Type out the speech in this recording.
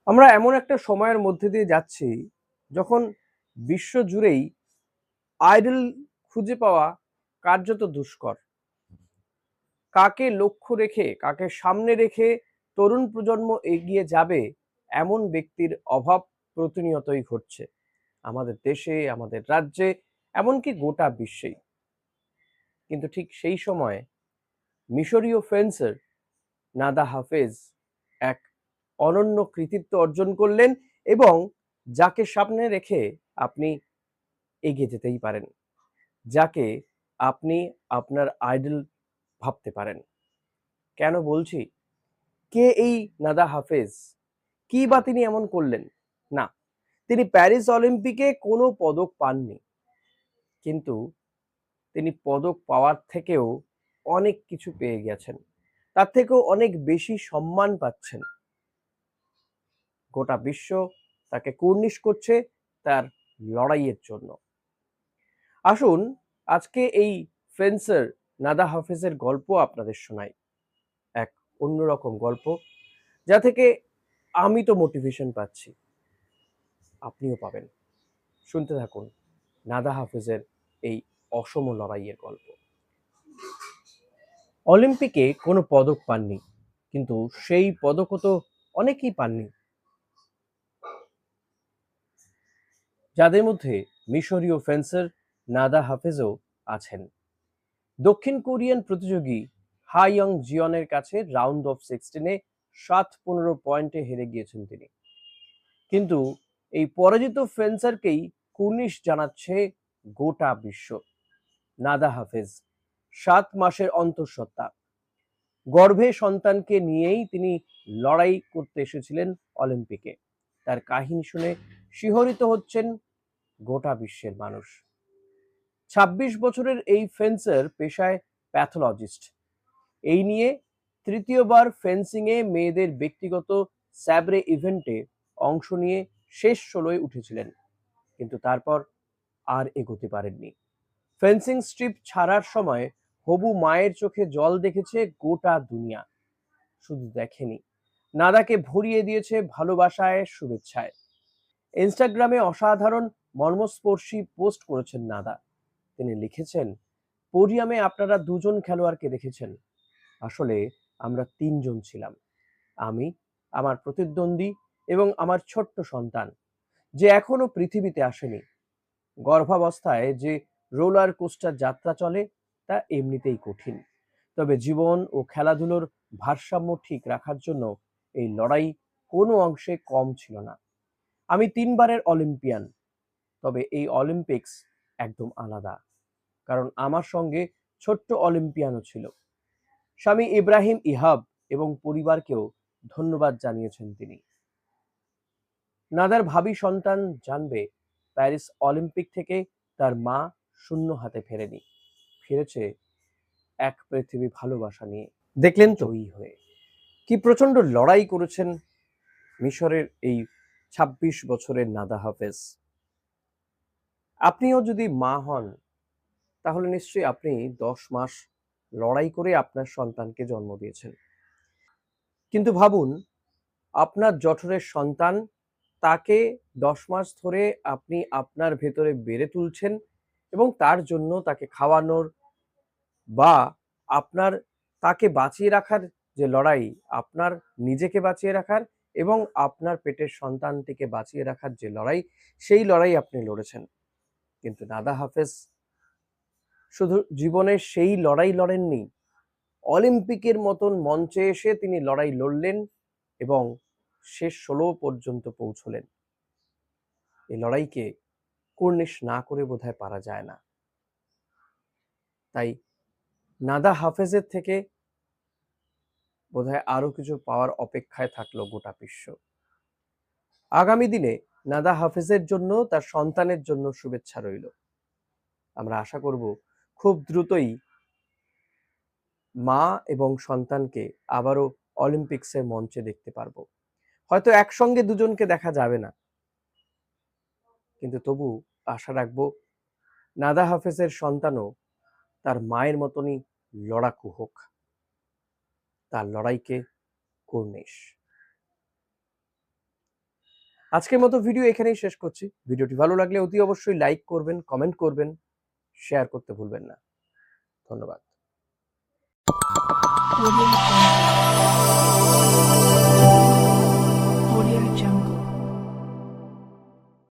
আমরা এমন একটা সময়ের মধ্যে দিয়ে যাচ্ছি যখন বিশ্ব জুড়েই আইডল খুঁজে পাওয়া কার্যত দুষ্কর। কাকে লক্ষ্য রেখে, কাকে সামনে রেখে তরুণ প্রজন্ম এগিয়ে যাবে এমন ব্যক্তির অভাব প্রতিনিয়তই ঘটছে আমাদের দেশে, আমাদের রাজ্যে, এমনকি গোটা বিশ্বেই। কিন্তু ঠিক সেই সময়ে মিশরীয় ফেন্সার নাদা হাফেজ এক অনন্য কৃতিত্ব অর্জন করলেন এবং যাকে সামনে রেখে আপনি এগিয়ে যেতেই পারেন, যাকে আপনি আপনার আইডল ভাবতে পারেন। কেন বলছি? কে এই নাদা হাফেজ? কি বা তিনি এমন করলেন? না, তিনি প্যারিস অলিম্পিকে কোনো পদক পাননি, কিন্তু তিনি পদক পাওয়ার থেকেও অনেক কিছু পেয়ে গেছেন, তার থেকেও অনেক বেশি সম্মান পাচ্ছেন। গোটা বিশ্ব তাকে কুর্নিশ করছে তার লড়াইয়ের জন্য। আসুন আজকে এই ফেন্সার নাদা হাফেজের গল্প আপনাদের শোনাই। এক অন্যরকম গল্প, যা থেকে আমি তো মোটিভেশন পাচ্ছি, আপনিও পাবেন। শুনতে থাকুন নাদা হাফেজের এই অসম লড়াইয়ের গল্প। অলিম্পিকে কোনো পদক পাননি, কিন্তু সেই পদকও তো অনেকেই পাননি, যাদের মধ্যে মিশরীয় ফেন্সার নাদা হাফেজও আছেন। দক্ষিণ কোরিয়ান প্রতিযোগী হা ইয়ং জিয়নের কাছে রাউন্ড অফ 16-এ 7-15 পয়েন্টে হেরে গিয়েছেন তিনি। কিন্তু এই পরাজিত ফেন্সারকেই কুর্নিশ জানাচ্ছে গোটা বিশ্ব। নাদা হাফেজ 7 মাসের অন্তঃসত্ত্বা, গর্ভে সন্তানকে নিয়েই তিনি লড়াই করতে এসেছিলেন অলিম্পিকে। তার কাহিনী শুনে শিহরিত হচ্ছেন গোটা বিশ্বের মানুষ। 26 বছরের এই ফেন্সার পেশায় প্যাথোলজিস্ট। এই নিয়ে তৃতীয়বার ফেন্সিংয়ে মেয়েদের ব্যক্তিগত স্যাবরে ইভেন্টে অংশ নিয়ে শেষ 16-য় উঠেছিলেন, কিন্তু তারপর আর এগোতে পারেননি। ফেন্সিং স্ট্রিপ ছাড়ার সময় হবু মায়ের চোখে জল দেখেছে গোটা দুনিয়া। শুধু দেখেনি, নাদাকে ভরিয়ে দিয়েছে ভালোবাসায়, শুভেচ্ছায়। ইনস্টাগ্রামে অসাধারণ মর্মস্পর্শী পোস্ট করেছেন নাদা। তিনি লিখেছেন, পোডিয়ামে আপনারা দুজন খেলোয়াড়কে দেখেছেন, আসলে আমরা 3 জন ছিলাম। আমি, আমার প্রতিদ্বন্দ্বী এবং আমার ছোট্ট সন্তান, যে এখনো পৃথিবীতে আসেনি। গর্ভাবস্থায় যে রোলার কোস্টার যাত্রা চলে তা এমনিতেই কঠিন, তবে জীবন ও খেলাধুলোর ভারসাম্য ঠিক রাখার জন্য এই লড়াই কোনো অংশে কম ছিল না। আমি 3 বারের অলিম্পিয়ান, তবে এই অলিম্পিক্স একদম আলাদা, কারণ আমার সঙ্গে ছোট্ট অলিম্পিয়ানও ছিল। স্বামী ইব্রাহিম ইহাব এবং পরিবারকেও ধন্যবাদ জানিয়েছেন তিনি। নাদার ভাবি সন্তান জানবে, প্যারিস অলিম্পিক থেকে তার মা শূন্য হাতে ফেরেনি, ফিরেছে এক পৃথিবী ভালোবাসা নিয়ে। দেখলেন তো জয়ী হয়ে কি প্রচন্ড লড়াই করেছেন মিশরের এই 26 বছরের নাদা হাফেজ। আপনিও যদি মা হন, তাহলে নিশ্চয়ই আপনি 10 মাস লড়াই করে আপনার সন্তানকে জন্ম দিয়েছেন। কিন্তু ভাবুন, আপনার জঠরের সন্তান, তাকে 10 মাস ধরে আপনি আপনার ভেতরে বেড়ে তুলছেন এবং তার জন্য তাকে খাওয়ানোর বা আপনার তাকে বাঁচিয়ে রাখার যে লড়াই, আপনার নিজেকে বাঁচিয়ে রাখার এবং আপনার পেটের সন্তানটিকে বাঁচিয়ে রাখার যে লড়াই, সেই লড়াই আপনি লড়েছেন। কিন্তু নাদা হাফেজ শুধু জীবনে সেই লড়াই লড়েননি, অলিম্পিকের মতন মঞ্চে এসে তিনি লড়াই লড়লেন এবং শেষ 16 পর্যন্ত পৌঁছলেন। এই লড়াইকে কুর্নিশ না করে বোধহয় পারা যায় না। তাই নাদা হাফেজের থেকে বোধহয় আরো কিছু পাওয়ার অপেক্ষায় থাকলো গোটা বিশ্ব। আগামী দিনে নাদা হাফেজের জন্য, তার সন্তানের জন্য শুভেচ্ছা রইল। আমরা আশা করব খুব দ্রুতই মা এবং সন্তানকে আবারও অলিম্পিক্সের মঞ্চে দেখতে পারবো। হয়তো একসঙ্গে দুজনকে দেখা যাবে না, কিন্তু তবু আশা রাখবো নাদা হাফেজের সন্তানও তার মায়ের মতনই লড়াকু হোক, তার লড়াইকে কুর্নিশ। আজকের মতো ভিডিও এখানেই শেষ করছি। ভিডিওটি ভালো লাগলে অতি অবশ্যই লাইক করবেন, কমেন্ট করবেন, শেয়ার করতে ভুলবেন না। ধন্যবাদ।